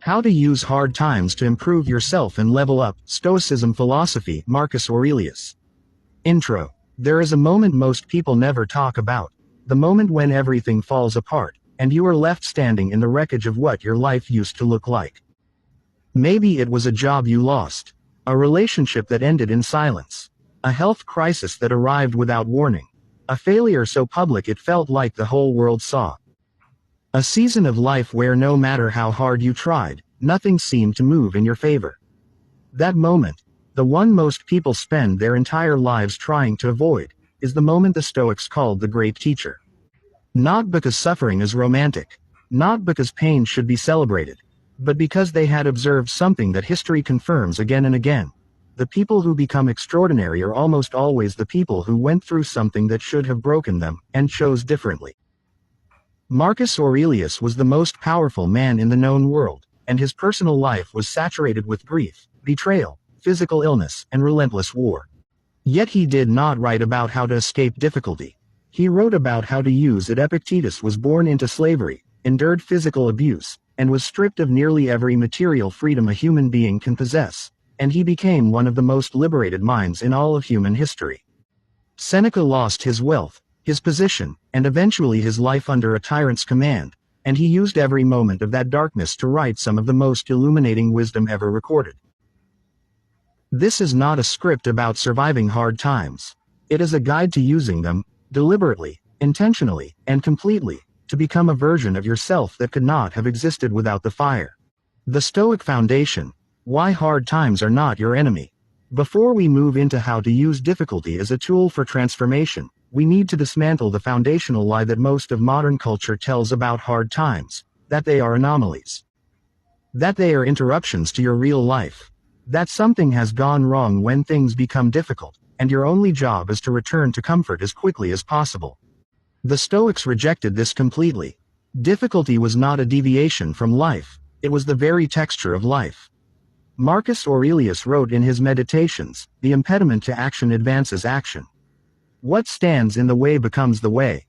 How to use hard times to improve yourself and level up. Stoicism philosophy. Marcus Aurelius. Intro. There is a moment most people never talk about. The moment when everything falls apart, and you are left standing in the wreckage of what your life used to look like. Maybe it was a job you lost. A relationship that ended in silence. A health crisis that arrived without warning. A failure so public it felt like the whole world saw. A season of life where no matter how hard you tried, nothing seemed to move in your favor. That moment, the one most people spend their entire lives trying to avoid, is the moment the Stoics called the great teacher. Not because suffering is romantic, not because pain should be celebrated, but because they had observed something that history confirms again and again. The people who become extraordinary are almost always the people who went through something that should have broken them, and chose differently. Marcus Aurelius was the most powerful man in the known world, and his personal life was saturated with grief, betrayal, physical illness, and relentless war. Yet he did not write about how to escape difficulty. He wrote about how to use it. Epictetus was born into slavery, endured physical abuse, and was stripped of nearly every material freedom a human being can possess, and he became one of the most liberated minds in all of human history. Seneca lost his wealth, his position, and eventually his life under a tyrant's command, and he used every moment of that darkness to write some of the most illuminating wisdom ever recorded. This is not a script about surviving hard times. It is a guide to using them, deliberately, intentionally, and completely, to become a version of yourself that could not have existed without the fire. The Stoic Foundation. Why hard times are not your enemy. Before we move into how to use difficulty as a tool for transformation, we need to dismantle the foundational lie that most of modern culture tells about hard times, that they are anomalies. That they are interruptions to your real life. That something has gone wrong when things become difficult, and your only job is to return to comfort as quickly as possible. The Stoics rejected this completely. Difficulty was not a deviation from life, it was the very texture of life. Marcus Aurelius wrote in his Meditations, "The impediment to action advances action. What stands in the way becomes the way."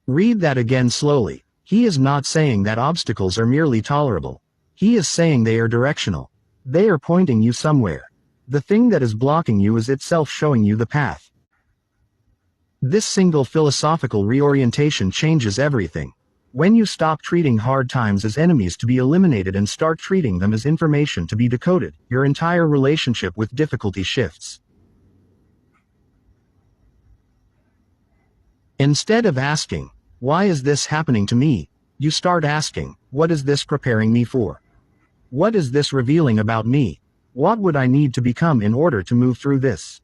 Read that again slowly. He is not saying that obstacles are merely tolerable. He is saying they are directional. They are pointing you somewhere. The thing that is blocking you is itself showing you the path. This single philosophical reorientation changes everything. When you stop treating hard times as enemies to be eliminated and start treating them as information to be decoded, your entire relationship with difficulty shifts. Instead of asking, "Why is this happening to me?" you start asking, "What is this preparing me for? What is this revealing about me? What would I need to become in order to move through this?"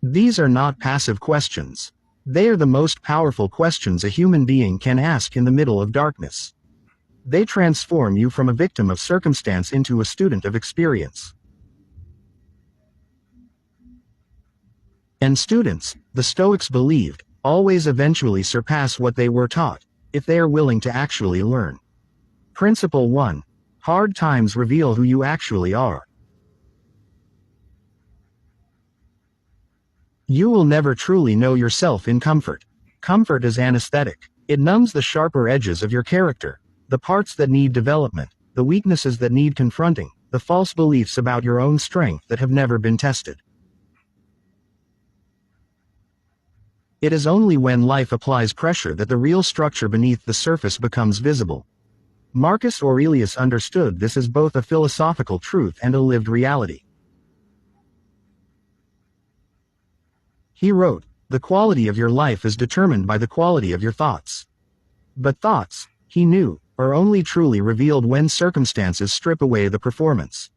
These are not passive questions. They are the most powerful questions a human being can ask in the middle of darkness. They transform you from a victim of circumstance into a student of experience. And students, the Stoics believed, always eventually surpass what they were taught, if they are willing to actually learn. Principle 1. Hard times reveal who you actually are. You will never truly know yourself in comfort. Comfort is anesthetic. It numbs the sharper edges of your character, the parts that need development, the weaknesses that need confronting, the false beliefs about your own strength that have never been tested. It is only when life applies pressure that the real structure beneath the surface becomes visible. Marcus Aurelius understood this as both a philosophical truth and a lived reality. He wrote, "The quality of your life is determined by the quality of your thoughts." But thoughts, he knew, are only truly revealed when circumstances strip away the performance.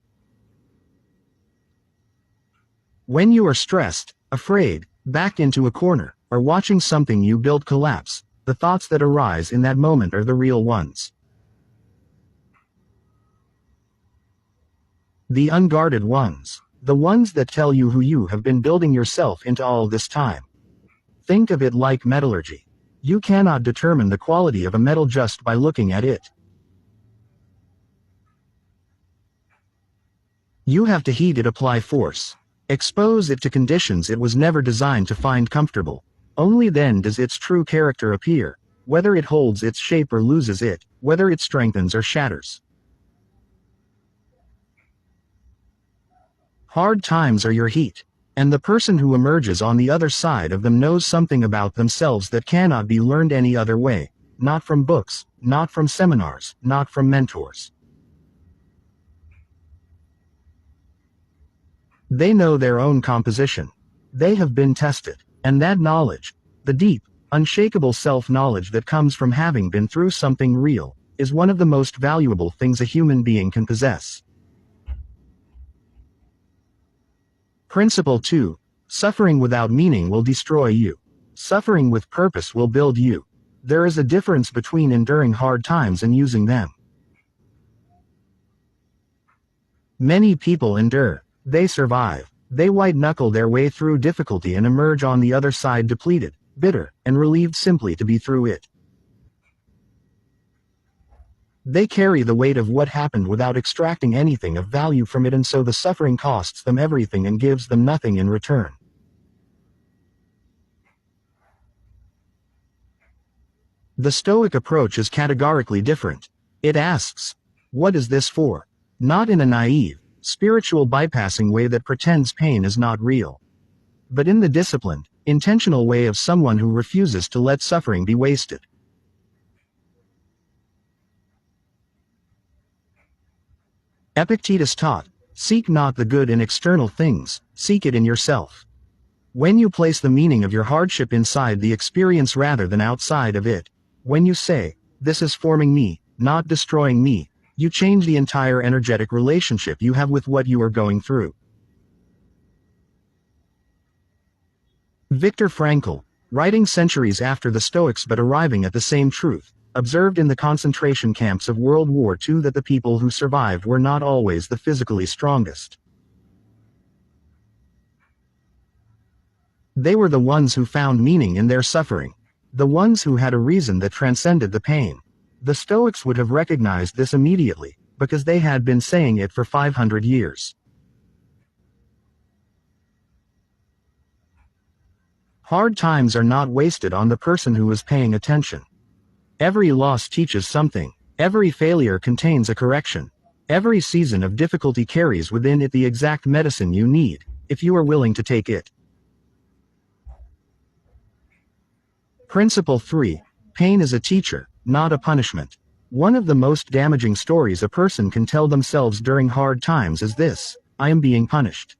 When you are stressed, afraid, backed into a corner, or watching something you built collapse, the thoughts that arise in that moment are the real ones. The unguarded ones. The ones that tell you who you have been building yourself into all this time. Think of it like metallurgy. You cannot determine the quality of a metal just by looking at it. You have to heat it, apply force. Expose it to conditions it was never designed to find comfortable. Only then does its true character appear. whether it holds its shape or loses it, whether it strengthens or shatters. Hard times are your heat, and the person who emerges on the other side of them knows something about themselves that cannot be learned any other way, not from books, not from seminars, not from mentors. They know their own composition. They have been tested, and that knowledge, the deep, unshakable self-knowledge that comes from having been through something real, is one of the most valuable things a human being can possess. Principle 2. Suffering without meaning will destroy you. Suffering with purpose will build you. There is a difference between enduring hard times and using them. Many people endure. They survive. They white-knuckle their way through difficulty and emerge on the other side depleted, bitter, and relieved simply to be through it. They carry the weight of what happened without extracting anything of value from it, and so the suffering costs them everything and gives them nothing in return. The Stoic approach is categorically different. It asks, "What is this for?" Not in a naive, spiritual bypassing way that pretends pain is not real, but in the disciplined, intentional way of someone who refuses to let suffering be wasted. Epictetus taught, "Seek not the good in external things, seek it in yourself." When you place the meaning of your hardship inside the experience rather than outside of it, when you say, "This is forming me, not destroying me," you change the entire energetic relationship you have with what you are going through. Viktor Frankl, writing centuries after the Stoics but arriving at the same truth, observed in the concentration camps of World War II that the people who survived were not always the physically strongest. They were the ones who found meaning in their suffering, the ones who had a reason that transcended the pain. The Stoics would have recognized this immediately, because they had been saying it for 500 years. Hard times are not wasted on the person who is paying attention. Every loss teaches something. Every failure contains a correction. Every season of difficulty carries within it the exact medicine you need, if you are willing to take it. Principle 3. Pain is a teacher, not a punishment. One of the most damaging stories a person can tell themselves during hard times is this: "I am being punished."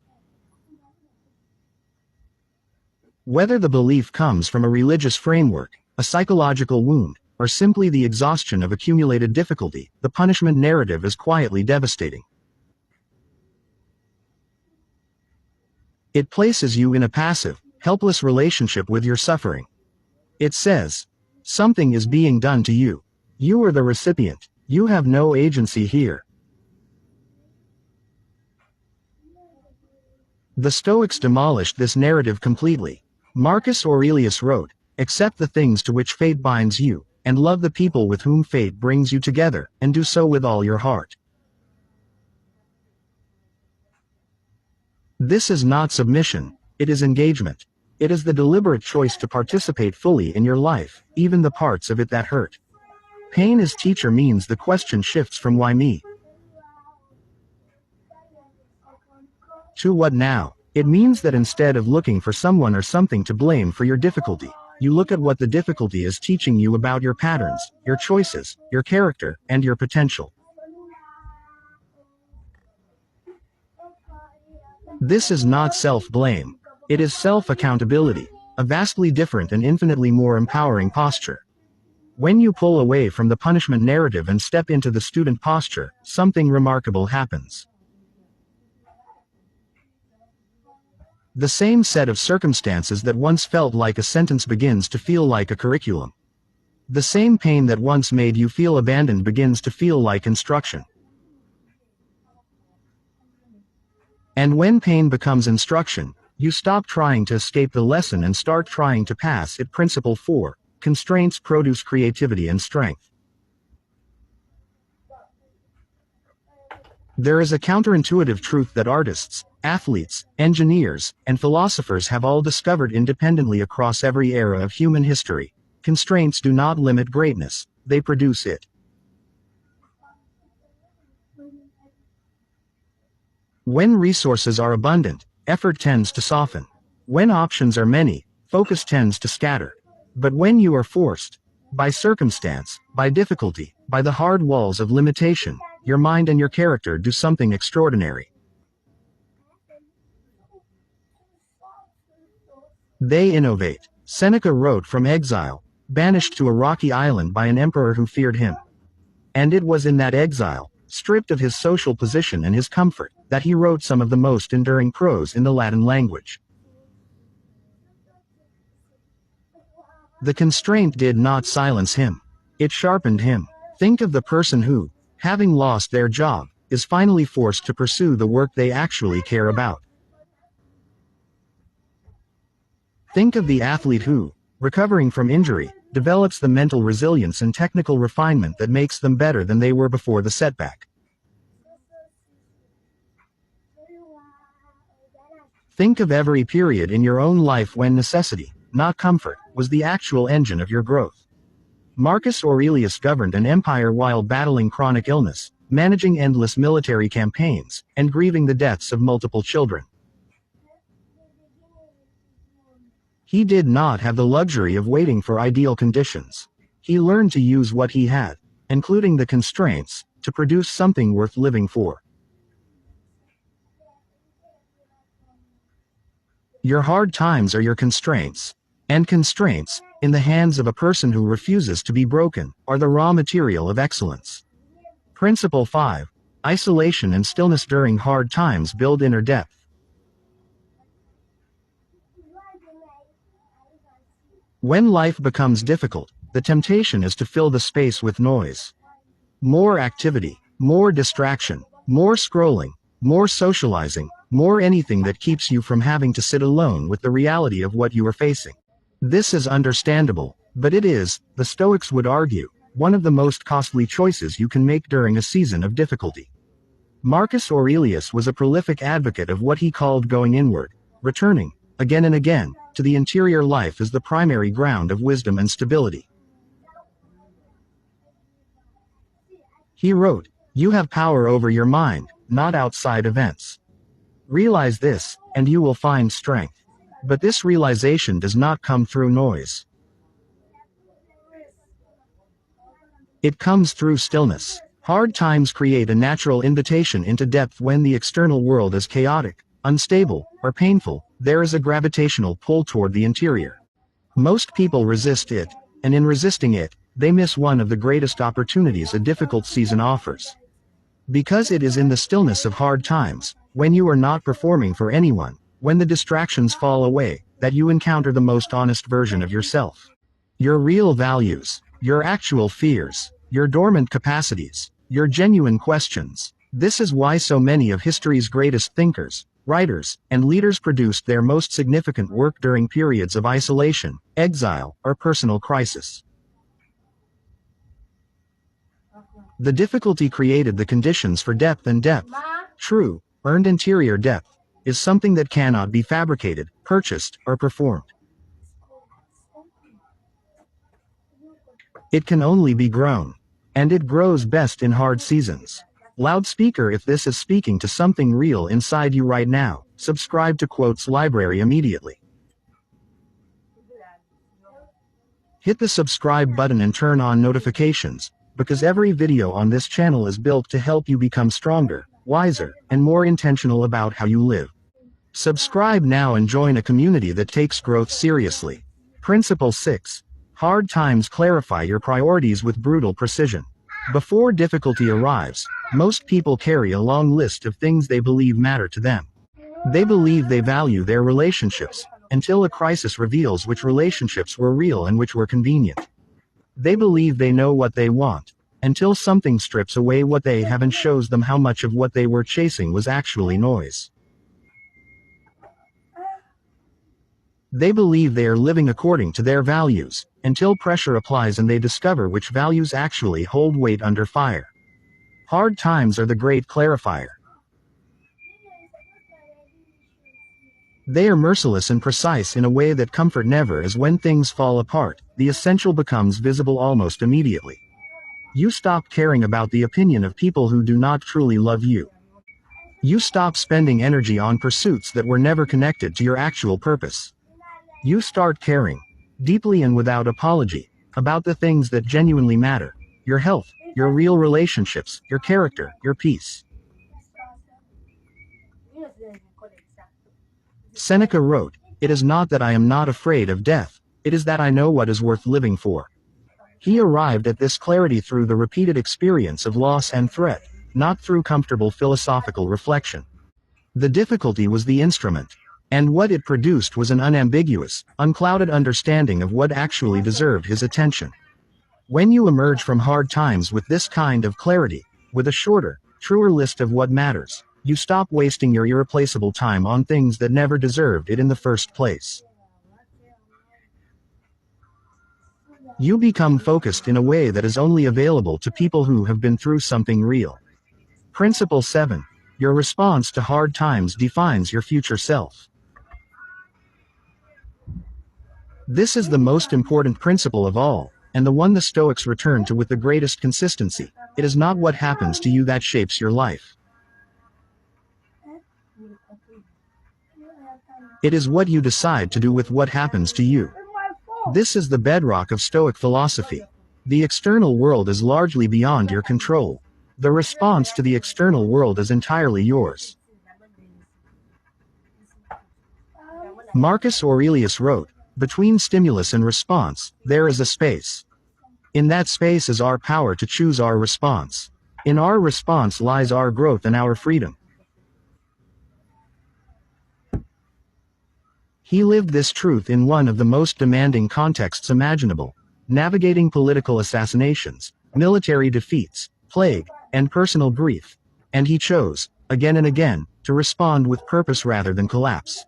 Whether the belief comes from a religious framework, a psychological wound, or simply the exhaustion of accumulated difficulty, the punishment narrative is quietly devastating. It places you in a passive, helpless relationship with your suffering. It says, "Something is being done to you. You are the recipient. You have no agency here." The Stoics demolished this narrative completely. Marcus Aurelius wrote, "Accept the things to which fate binds you, and love the people with whom fate brings you together, and do so with all your heart." This is not submission, it is engagement. It is the deliberate choice to participate fully in your life, even the parts of it that hurt. Pain as teacher means the question shifts from "why me?" to "what now?" It means that instead of looking for someone or something to blame for your difficulty, you look at what the difficulty is teaching you about your patterns, your choices, your character, and your potential. This is not self-blame. It is self-accountability, a vastly different and infinitely more empowering posture. When you pull away from the punishment narrative and step into the student posture, something remarkable happens. The same set of circumstances that once felt like a sentence begins to feel like a curriculum. The same pain that once made you feel abandoned begins to feel like instruction. And when pain becomes instruction, you stop trying to escape the lesson and start trying to pass it. Principle 4. Constraints produce creativity and strength. There is a counterintuitive truth that artists, athletes, engineers, and philosophers have all discovered independently across every era of human history. Constraints do not limit greatness, they produce it. When resources are abundant, effort tends to soften. When options are many, focus tends to scatter. But when you are forced, by circumstance, by difficulty, by the hard walls of limitation, your mind and your character do something extraordinary. They innovate. Seneca wrote from exile, banished to a rocky island by an emperor who feared him. And it was in that exile, stripped of his social position and his comfort, that he wrote some of the most enduring prose in the Latin language. The constraint did not silence him. It sharpened him. Think of the person who, having lost their job, is finally forced to pursue the work they actually care about. Think of the athlete who, recovering from injury, develops the mental resilience and technical refinement that makes them better than they were before the setback. Think of every period in your own life when necessity, not comfort, was the actual engine of your growth. Marcus Aurelius governed an empire while battling chronic illness, managing endless military campaigns, and grieving the deaths of multiple children. He did not have the luxury of waiting for ideal conditions. He learned to use what he had, including the constraints, to produce something worth living for. Your hard times are your constraints. And constraints, in the hands of a person who refuses to be broken, are the raw material of excellence. Principle 5. Isolation and stillness during hard times build inner depth. When life becomes difficult, the temptation is to fill the space with noise. More activity, more distraction, more scrolling, more socializing, more anything that keeps you from having to sit alone with the reality of what you are facing. This is understandable, but it is, the Stoics would argue, one of the most costly choices you can make during a season of difficulty. Marcus Aurelius was a prolific advocate of what he called going inward, returning, again and again, to the interior life as the primary ground of wisdom and stability. He wrote, "You have power over your mind, not outside events. Realize this, and you will find strength." But this realization does not come through noise. It comes through stillness. Hard times create a natural invitation into depth. When the external world is chaotic, unstable, or painful, there is a gravitational pull toward the interior. Most people resist it, and in resisting it, they miss one of the greatest opportunities a difficult season offers. Because it is in the stillness of hard times, when you are not performing for anyone, when the distractions fall away, that you encounter the most honest version of yourself. Your real values, your actual fears, your dormant capacities, your genuine questions. This is why so many of history's greatest thinkers, writers, and leaders produced their most significant work during periods of isolation, exile, or personal crisis. The difficulty created the conditions for depth, and depth, true, earned interior depth, is something that cannot be fabricated, purchased, or performed. It can only be grown. And it grows best in hard seasons. Loudspeaker, if this is speaking to something real inside you right now, subscribe to Quotes Library immediately. Hit the subscribe button and turn on notifications, because every video on this channel is built to help you become stronger, wiser, and more intentional about how you live. Subscribe now and join a community that takes growth seriously. Principle 6. Hard times clarify your priorities with brutal precision. Before difficulty arrives, most people carry a long list of things they believe matter to them. They believe they value their relationships, until a crisis reveals which relationships were real and which were convenient. They believe they know what they want, until something strips away what they have and shows them how much of what they were chasing was actually noise. They believe they are living according to their values, until pressure applies and they discover which values actually hold weight under fire. Hard times are the great clarifier. They are merciless and precise in a way that comfort never is. When things fall apart, the essential becomes visible almost immediately. You stop caring about the opinion of people who do not truly love you. You stop spending energy on pursuits that were never connected to your actual purpose. You start caring, deeply and without apology, about the things that genuinely matter: your health, your real relationships, your character, your peace. Seneca wrote, "It is not that I am not afraid of death, it is that I know what is worth living for." He arrived at this clarity through the repeated experience of loss and threat, not through comfortable philosophical reflection. The difficulty was the instrument, and what it produced was an unambiguous, unclouded understanding of what actually deserved his attention. When you emerge from hard times with this kind of clarity, with a shorter, truer list of what matters, you stop wasting your irreplaceable time on things that never deserved it in the first place. You become focused in a way that is only available to people who have been through something real. Principle 7. Your response to hard times defines your future self. This is the most important principle of all, and the one the Stoics return to with the greatest consistency. It is not what happens to you that shapes your life. It is what you decide to do with what happens to you. This is the bedrock of Stoic philosophy. The external world is largely beyond your control. The response to the external world is entirely yours. Marcus Aurelius wrote, "Between stimulus and response, there is a space. In that space is our power to choose our response. In our response lies our growth and our freedom." He lived this truth in one of the most demanding contexts imaginable, navigating political assassinations, military defeats, plague, and personal grief. And he chose, again and again, to respond with purpose rather than collapse.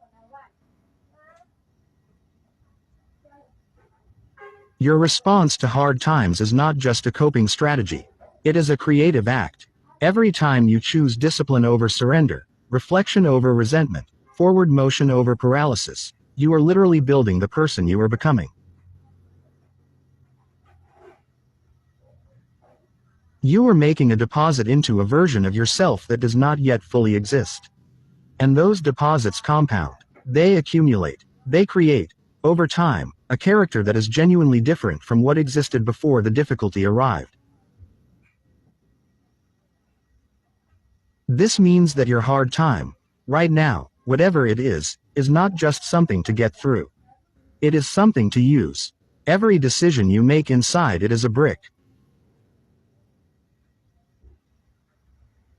Your response to hard times is not just a coping strategy. It is a creative act. Every time you choose discipline over surrender, reflection over resentment, forward motion over paralysis, you are literally building the person you are becoming. You are making a deposit into a version of yourself that does not yet fully exist. And those deposits compound. They accumulate. They create, over time, a character that is genuinely different from what existed before the difficulty arrived. This means that your hard time, right now, whatever it is not just something to get through. It is something to use. Every decision you make inside it is a brick.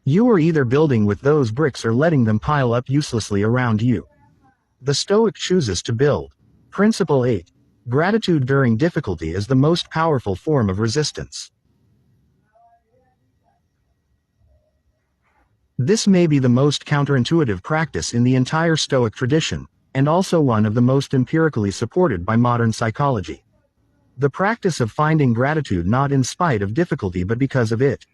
You are either building with those bricks or letting them pile up uselessly around you. The Stoic chooses to build. Principle 8. Gratitude during difficulty is the most powerful form of resistance. This may be the most counterintuitive practice in the entire Stoic tradition, and also one of the most empirically supported by modern psychology. The practice of finding gratitude not in spite of difficulty but because of it.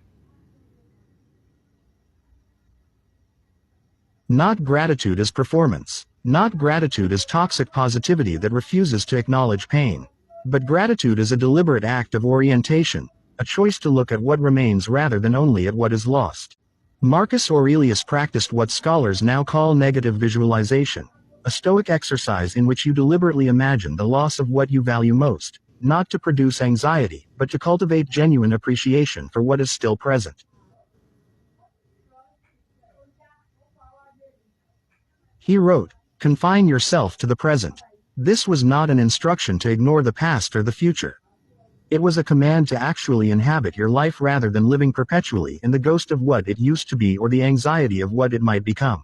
Not gratitude as performance. Not gratitude as toxic positivity that refuses to acknowledge pain. But gratitude is a deliberate act of orientation, a choice to look at what remains rather than only at what is lost. Marcus Aurelius practiced what scholars now call negative visualization, a Stoic exercise in which you deliberately imagine the loss of what you value most, not to produce anxiety, but to cultivate genuine appreciation for what is still present. He wrote, "Confine yourself to the present." This was not an instruction to ignore the past or the future. It was a command to actually inhabit your life rather than living perpetually in the ghost of what it used to be or the anxiety of what it might become.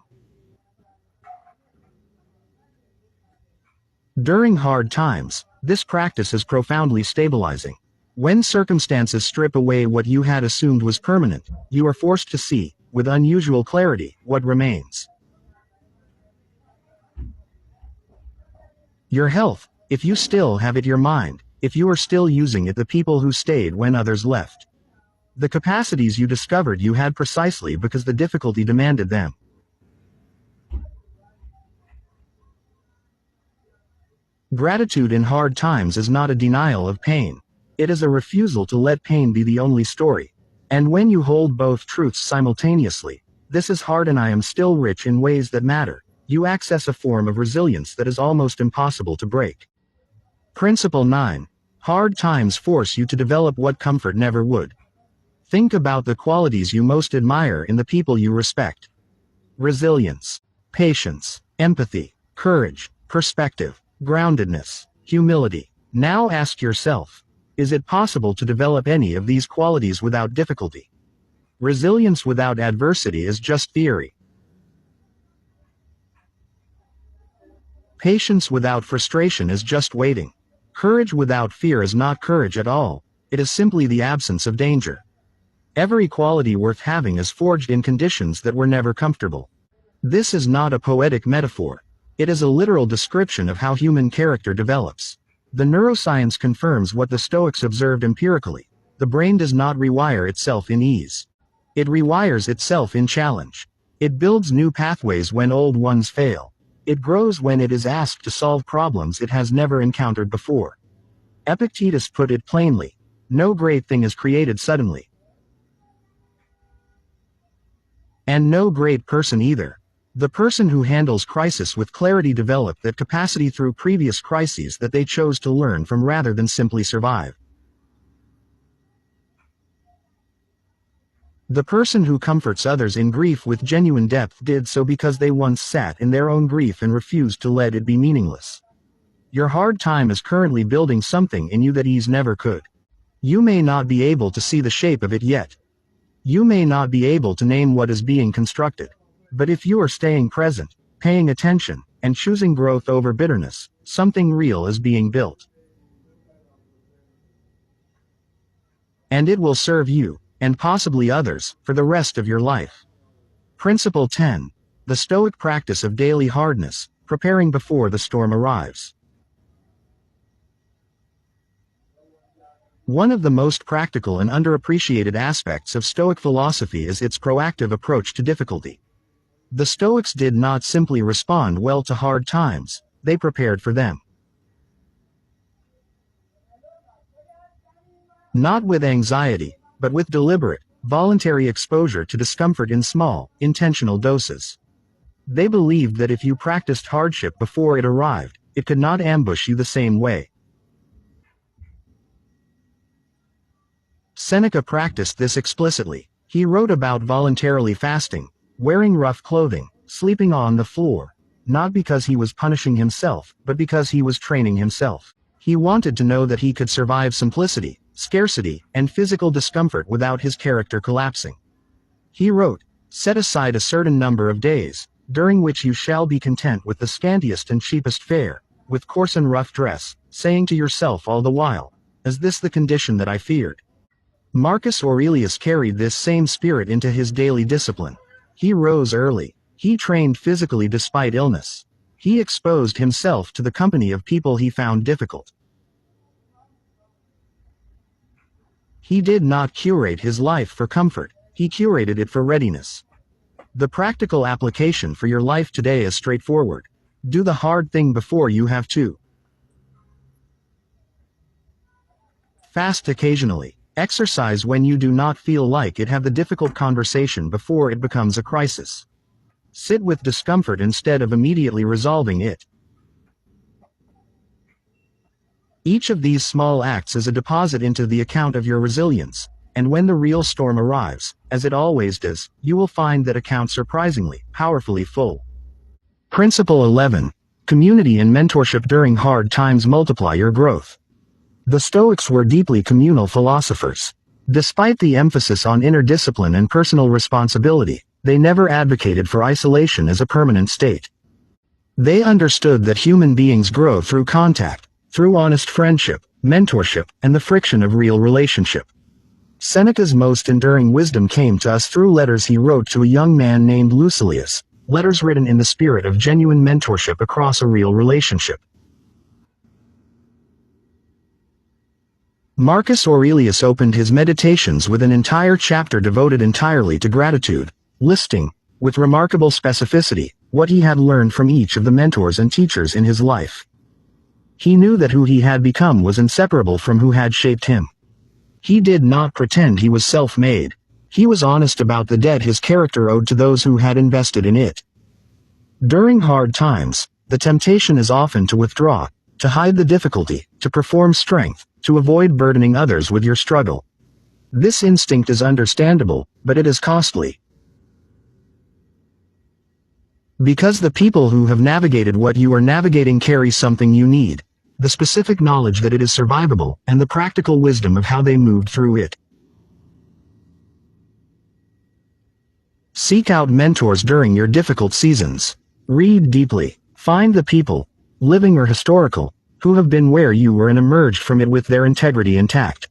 During hard times, this practice is profoundly stabilizing. When circumstances strip away what you had assumed was permanent, you are forced to see, with unusual clarity, what remains. Your health, if you still have it; your mind, if you are still using it; the people who stayed when others left. The capacities you discovered you had precisely because the difficulty demanded them. Gratitude in hard times is not a denial of pain. It is a refusal to let pain be the only story. And when you hold both truths simultaneously, this is hard and I am still rich in ways that matter, you access a form of resilience that is almost impossible to break. Principle 9. Hard times force you to develop what comfort never would. Think about the qualities you most admire in the people you respect. Resilience, patience, empathy, courage, perspective, groundedness, humility. Now ask yourself, is it possible to develop any of these qualities without difficulty? Resilience without adversity is just theory. Patience without frustration is just waiting. Courage without fear is not courage at all, it is simply the absence of danger. Every quality worth having is forged in conditions that were never comfortable. This is not a poetic metaphor. It is a literal description of how human character develops. The neuroscience confirms what the Stoics observed empirically. The brain does not rewire itself in ease. It rewires itself in challenge. It builds new pathways when old ones fail. It grows when it is asked to solve problems it has never encountered before. Epictetus put it plainly, no great thing is created suddenly. And no great person either. The person who handles crisis with clarity developed that capacity through previous crises that they chose to learn from rather than simply survive. The person who comforts others in grief with genuine depth did so because they once sat in their own grief and refused to let it be meaningless. Your hard time is currently building something in you that ease never could. You may not be able to see the shape of it yet. You may not be able to name what is being constructed. But if you are staying present, paying attention, and choosing growth over bitterness, something real is being built. And it will serve you, and possibly others, for the rest of your life. Principle 10. The Stoic practice of daily hardness, preparing before the storm arrives. One of the most practical and underappreciated aspects of Stoic philosophy is its proactive approach to difficulty. The Stoics did not simply respond well to hard times, they prepared for them. Not with anxiety, but with deliberate, voluntary exposure to discomfort in small, intentional doses. They believed that if you practiced hardship before it arrived, it could not ambush you the same way. Seneca practiced this explicitly. He wrote about voluntarily fasting, wearing rough clothing, sleeping on the floor, not because he was punishing himself, but because he was training himself. He wanted to know that he could survive simplicity, scarcity, and physical discomfort without his character collapsing. He wrote, "Set aside a certain number of days, during which you shall be content with the scantiest and cheapest fare, with coarse and rough dress, saying to yourself all the while, is this the condition that I feared?" Marcus Aurelius carried this same spirit into his daily discipline. He rose early. He trained physically despite illness. He exposed himself to the company of people he found difficult. He did not curate his life for comfort, he curated it for readiness. The practical application for your life today is straightforward. Do the hard thing before you have to. Fast occasionally. Exercise when you do not feel like it. Have the difficult conversation before it becomes a crisis. Sit with discomfort instead of immediately resolving it. Each of these small acts is a deposit into the account of your resilience, and when the real storm arrives, as it always does, you will find that account surprisingly, powerfully full. Principle 11. Community and mentorship during hard times multiply your growth. The Stoics were deeply communal philosophers. Despite the emphasis on inner discipline and personal responsibility, they never advocated for isolation as a permanent state. They understood that human beings grow through contact, through honest friendship, mentorship, and the friction of real relationship. Seneca's most enduring wisdom came to us through letters he wrote to a young man named Lucilius, letters written in the spirit of genuine mentorship across a real relationship. Marcus Aurelius opened his meditations with an entire chapter devoted entirely to gratitude, listing, with remarkable specificity, what he had learned from each of the mentors and teachers in his life. He knew that who he had become was inseparable from who had shaped him. He did not pretend he was self-made. He was honest about the debt his character owed to those who had invested in it. During hard times, the temptation is often to withdraw, to hide the difficulty, to perform strength, to avoid burdening others with your struggle. This instinct is understandable, but it is costly. Because the people who have navigated what you are navigating carry something you need, the specific knowledge that it is survivable, and the practical wisdom of how they moved through it. Seek out mentors during your difficult seasons. Read deeply. Find the people, living or historical, who have been where you were and emerged from it with their integrity intact.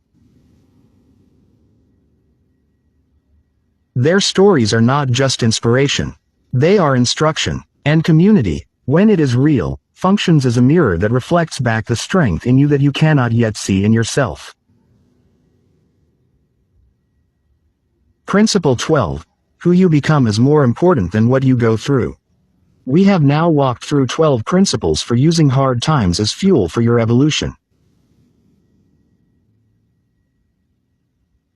Their stories are not just inspiration. They are instruction, and community, when it is real, functions as a mirror that reflects back the strength in you that you cannot yet see in yourself. Principle 12. Who you become is more important than what you go through. We have now walked through 12 principles for using hard times as fuel for your evolution.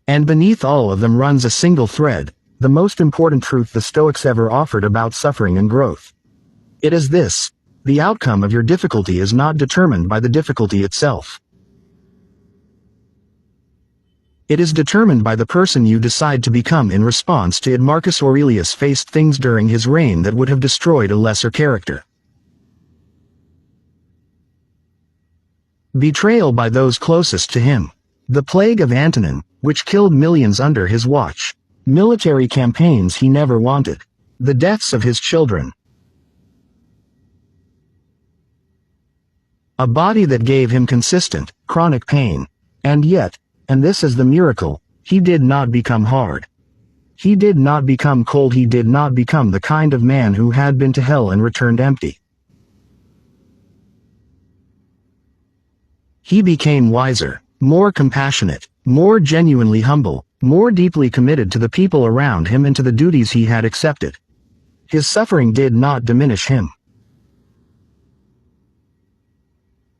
And beneath all of them runs a single thread, the most important truth the Stoics ever offered about suffering and growth. It is this: the outcome of your difficulty is not determined by the difficulty itself. It is determined by the person you decide to become in response to it. Marcus Aurelius faced things during his reign that would have destroyed a lesser character. Betrayal by those closest to him. The plague of Antonin, which killed millions under his watch. Military campaigns he never wanted. The deaths of his children. A body that gave him consistent, chronic pain. And yet, and this is the miracle, he did not become hard. He did not become cold. He did not become the kind of man who had been to hell and returned empty. He became wiser, more compassionate, more genuinely humble, more deeply committed to the people around him and to the duties he had accepted. His suffering did not diminish him.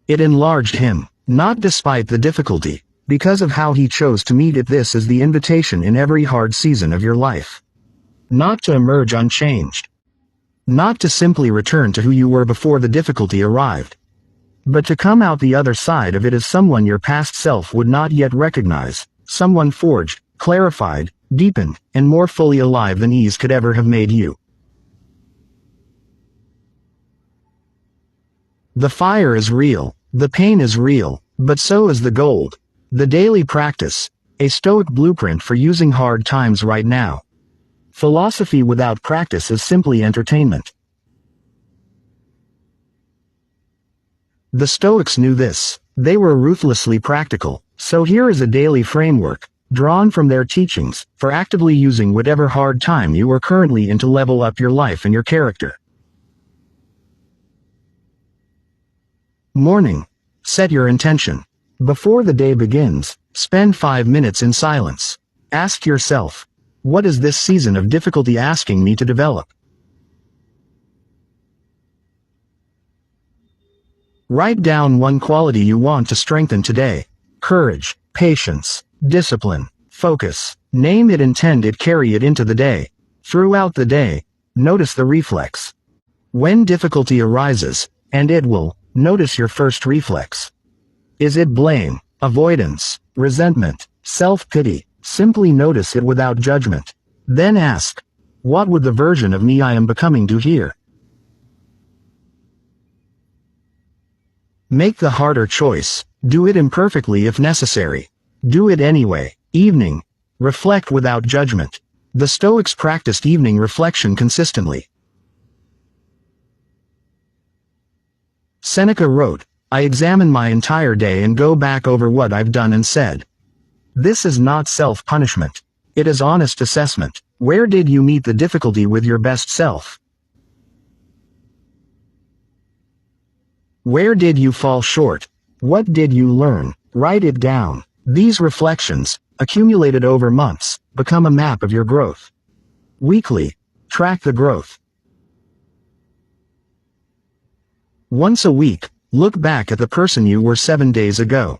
It enlarged him, not despite the difficulty, because of how he chose to meet it. This is the invitation in every hard season of your life. Not to emerge unchanged. Not to simply return to who you were before the difficulty arrived. But to come out the other side of it as someone your past self would not yet recognize, someone forged, clarified, deepened, and more fully alive than ease could ever have made you. The fire is real, the pain is real, but so is the gold. The daily practice, a Stoic blueprint for using hard times right now. Philosophy without practice is simply entertainment. The Stoics knew this. They were ruthlessly practical, so here is a daily framework, drawn from their teachings, for actively using whatever hard time you are currently in to level up your life and your character. Morning. Set your intention. Before the day begins, spend 5 minutes in silence. Ask yourself, what is this season of difficulty asking me to develop? Write down one quality you want to strengthen today. Courage, patience, discipline, focus. Name it, intend it, carry it into the day. Throughout the day, notice the reflex. When difficulty arises, and it will, notice your first reflex. Is it blame, avoidance, resentment, self-pity? Simply notice it without judgment. Then ask, what would the version of me I am becoming do here? Make the harder choice. Do it imperfectly if necessary. Do it anyway. Evening. Reflect without judgment. The Stoics practiced evening reflection consistently. Seneca wrote, I examine my entire day and go back over what I've done and said. This is not self-punishment. It is honest assessment. Where did you meet the difficulty with your best self? Where did you fall short? What did you learn? Write it down. These reflections, accumulated over months, become a map of your growth. Weekly. Track the growth. Once a week, Look back at the person you were 7 days ago.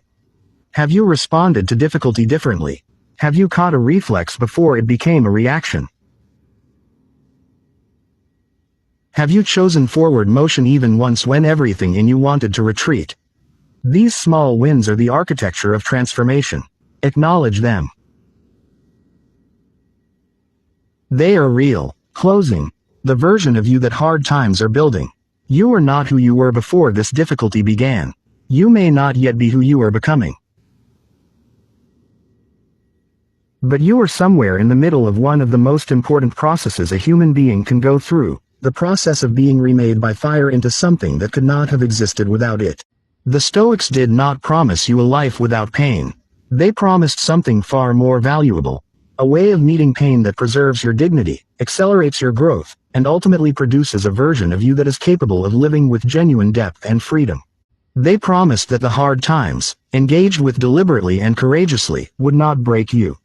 Have you responded to difficulty differently? Have you caught a reflex before it became a reaction? Have you chosen forward motion even once when everything in you wanted to retreat? These small wins are the architecture of transformation. Acknowledge them. They are real. Closing. The version of you that hard times are building. You are not who you were before this difficulty began. You may not yet be who you are becoming. But you are somewhere in the middle of one of the most important processes a human being can go through, the process of being remade by fire into something that could not have existed without it. The Stoics did not promise you a life without pain. They promised something far more valuable. A way of meeting pain that preserves your dignity, accelerates your growth, and ultimately produces a version of you that is capable of living with genuine depth and freedom. They promised that the hard times, engaged with deliberately and courageously, would not break you.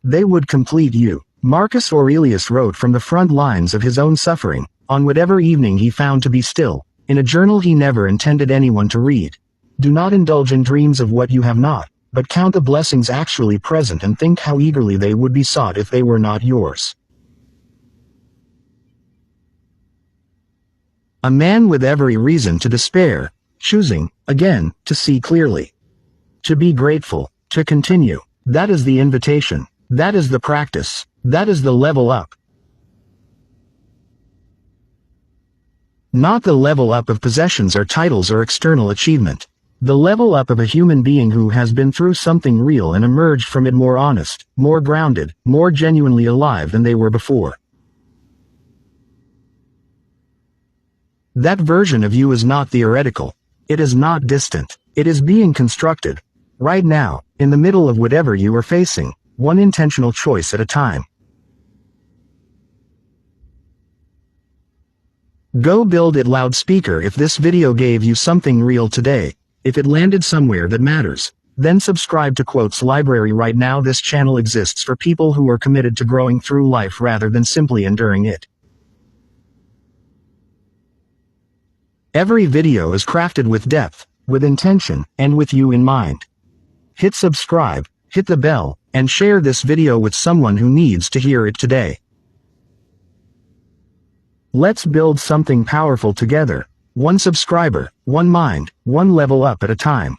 They would complete you. Marcus Aurelius wrote from the front lines of his own suffering, on whatever evening he found to be still, in a journal he never intended anyone to read. Do not indulge in dreams of what you have not, but count the blessings actually present and think how eagerly they would be sought if they were not yours. A man with every reason to despair, choosing, again, to see clearly. To be grateful, to continue. That is the invitation. That is the practice. That is the level up. Not the level up of possessions or titles or external achievement. The level up of a human being who has been through something real and emerged from it more honest, more grounded, more genuinely alive than they were before. That version of you is not theoretical. It is not distant. It is being constructed. Right now, in the middle of whatever you are facing, one intentional choice at a time. Go build it loudspeaker if this video gave you something real today. If it landed somewhere that matters, then subscribe to Quotes Library right now. This channel exists for people who are committed to growing through life rather than simply enduring it. Every video is crafted with depth, with intention, and with you in mind. Hit subscribe, hit the bell, and share this video with someone who needs to hear it today. Let's build something powerful together. One subscriber, one mind, one level up at a time.